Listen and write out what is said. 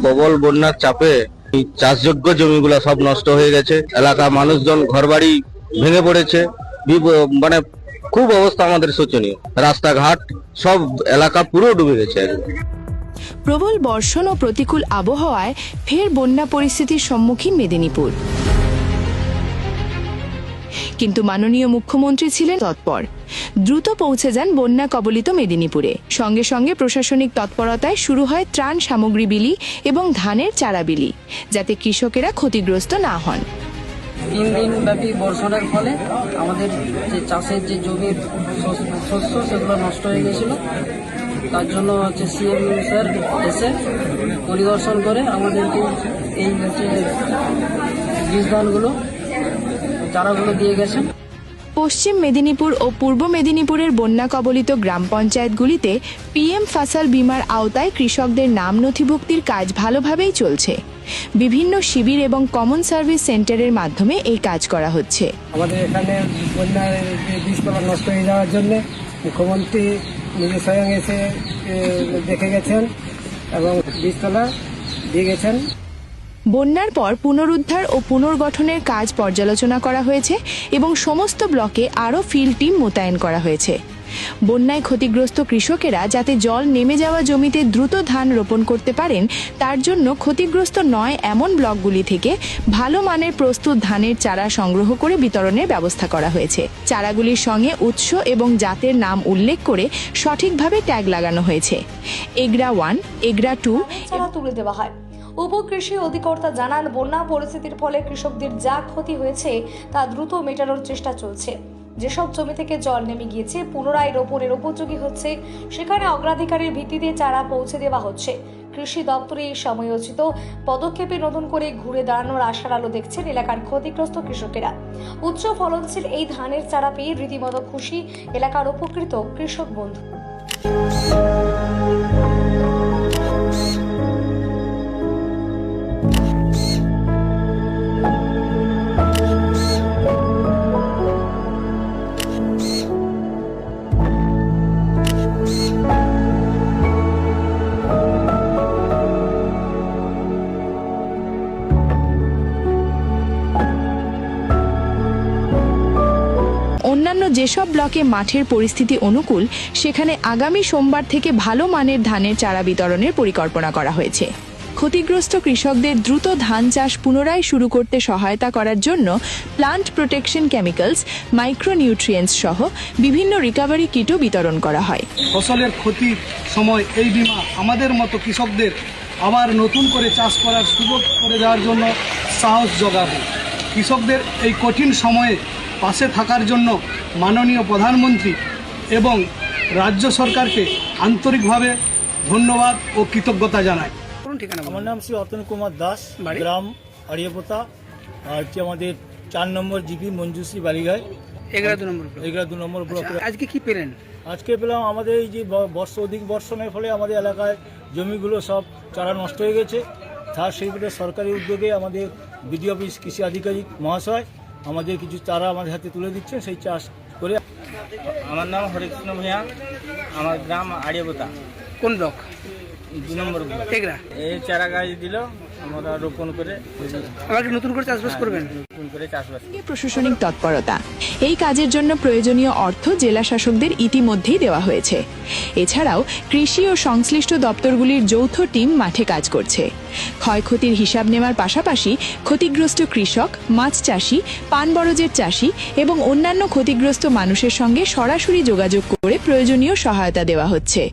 প্রবল বন্যার চাপে এই চাষযোগ্য জমিগুলো সব নষ্ট হয়ে গেছে। এলাকার মানুষজন ঘরবাড়ি ভেঙে পড়েছে। মানে খুব অবস্থা আমাদের শোচনীয়। রাস্তাঘাট সব এলাকা পুরো ডুবে গেছে একদম। প্রবল বর্ষণ ও প্রতিকূল আবহাওয়ায় ফের বন্যা পরিস্থিতির সম্মুখীন মেদিনীপুর, কিন্তু মাননীয় মুখ্যমন্ত্রী ছিলেন তৎপর। দ্রুত পৌঁছে যান বন্যা কবলিত মেদিনীপুরে। সঙ্গে সঙ্গে প্রশাসনিক তৎপরতায় শুরু হয় ত্রাণ সামগ্রী বিলি এবং ধানের চারা বিলি, যাতে কৃষকেরা ক্ষতিগ্রস্ত না হন। 3 দিন ব্যাপী বর্ষণের ফলে আমাদের যে চাষের যে জমির শস্য সেগুলো নষ্ট হয়ে গেছিল। তার জন্য সিএম স্যার এসে পরিদর্শন করে আমাদেরকে এই বীজ ধানগুলো চারাগুলো দিয়ে গেছেন। পশ্চিম মেদিনীপুর ও পূর্ব মেদিনীপুরের বন্যা কবলিত গ্রাম পঞ্চায়েতগুলিতে পিএম ফসল বীমার আওতায় কৃষকদের নাম নথিভুক্তির কাজ ভালোভাবেই চলছে। বিভিন্ন শিবির এবং কমন সার্ভিস সেন্টারের মাধ্যমে এই কাজ করা হচ্ছে। আমাদের এখানে বন্যার বীজতলা নষ্ট হয়ে যাওয়ার জন্য মুখ্যমন্ত্রী নিজে স্বয়ং এসে দেখে গেছেন এবং বীজতলা দিয়ে গেছেন। বন্যার পর পুনরুদ্ধার ও পুনর্গঠনের কাজ পর্যালোচনা করা হয়েছে এবং সমস্ত ব্লকে আরও ফিল্ড টিম মোতায়েন করা হয়েছে। বন্যায় ক্ষতিগ্রস্ত কৃষকেরা যাতে জল নেমে যাওয়া জমিতে দ্রুত ধান রোপণ করতে পারেন, তার জন্য ক্ষতিগ্রস্ত নয় এমন ব্লকগুলি থেকে ভালো মানের প্রস্তুত ধানের চারা সংগ্রহ করে বিতরণের ব্যবস্থা করা হয়েছে। চারাগুলির সঙ্গে উৎস এবং জাতের নাম উল্লেখ করে সঠিকভাবে ট্যাগ লাগানো হয়েছে। এগ্রা 1, এগ্রা 2 চারা তুলে দেওয়া হয়। উপকৃষি অধিকর্তা জানান, বন্যা পরিস্থিতির ফলে কৃষকদের যা ক্ষতি হয়েছে তা দ্রুত মেটানোর চেষ্টা চলছে। যেসব জমি থেকে জল নেমে গিয়েছে পুনরায় রোপণের উপযোগী হচ্ছে, সেখানে অগ্রাধিকারের ভিত্তিতে চারা পৌঁছে দেওয়া হচ্ছে। কৃষি দপ্তরে এই সময়োচিত পদক্ষেপে নতুন করে ঘুরে দাঁড়ানোর আশার আলো দেখছেন এলাকার ক্ষতিগ্রস্ত কৃষকেরা। উচ্চ ফলনশীল এই ধানের চারা পেয়ে রীতিমতো খুশি এলাকার উপকৃত কৃষক বন্ধু। অন্যান্য যেসব ব্লকে মাঠের পরিস্থিতি অনুকূল, সেখানে আগামী সোমবার থেকে ভালো মানের ধানের চারা বিতরণের পরিকল্পনা করা হয়েছে। ক্ষতিগ্রস্ত কৃষকদের দ্রুত ধান চাষ পুনরায় শুরু করতে সহায়তা করার জন্য প্লান্ট প্রোটেকশন কেমিক্যালস, মাইক্রোনিউট্রিয়েন্টস সহ বিভিন্ন রিকভারি কিটও বিতরণ করা হয়। ফসলের ক্ষতির সময় এই বীমা আমাদের মতো কৃষকদের আবার নতুন করে চাষ করার সুযোগ করে দেওয়ার জন্য সাহস যোগাবে। কৃষকদের এই কঠিন সময়ে পাশে থাকার জন্য মাননীয় প্রধানমন্ত্রী এবং রাজ্য সরকারকে আন্তরিকভাবে ধন্যবাদ ও কৃতজ্ঞতা জানাই। আমার নাম শ্রী অতন কুমার দাস, গ্রাম আড়িয়াপোতা, আর হচ্ছে আমাদের 4 নম্বর জিপি মঞ্জুশ্রী বালিঘাট, 11 নম্বর ব্লক। আজকে কি পেলেন? আজকে পেলাম আমাদের এই যে অধিক বর্ষণের ফলে আমাদের এলাকায় জমিগুলো সব চারা নষ্ট হয়ে গেছে। তার সেই সরকারি উদ্যোগে আমাদের বিডিও অফিস কৃষি আধিকারিক মহাশয় আমাদের কিছু চারা আমাদের হাতে তুলে দিচ্ছেন, সেই চাষ করে। আমার নাম হরিকৃষ্ণ ভূঁইয়া, আমার গ্রাম আড়িয়াপোতা। কোন ব্লক? 2 নম্বর ব্লক। এই চারা গাছ দিল, আমরা রোপণ করে আবার নতুন করে চাষবাস করবেন। প্রশাসনিক তৎপরতা। এই কাজের জন্য প্রয়োজনীয় অর্থ জেলা শাসকদের ইতিমধ্যেই দেওয়া হয়েছে। এছাড়াও কৃষি ও সংশ্লিষ্ট দপ্তরগুলির যৌথ টিম মাঠে কাজ করছে। ক্ষয়ক্ষতির হিসাব নেওয়ার পাশাপাশি ক্ষতিগ্রস্ত কৃষক, মাছ চাষি, পান বরজের চাষি এবং অন্যান্য ক্ষতিগ্রস্ত মানুষের সঙ্গে সরাসরি যোগাযোগ করে প্রয়োজনীয় সহায়তা দেওয়া হচ্ছে।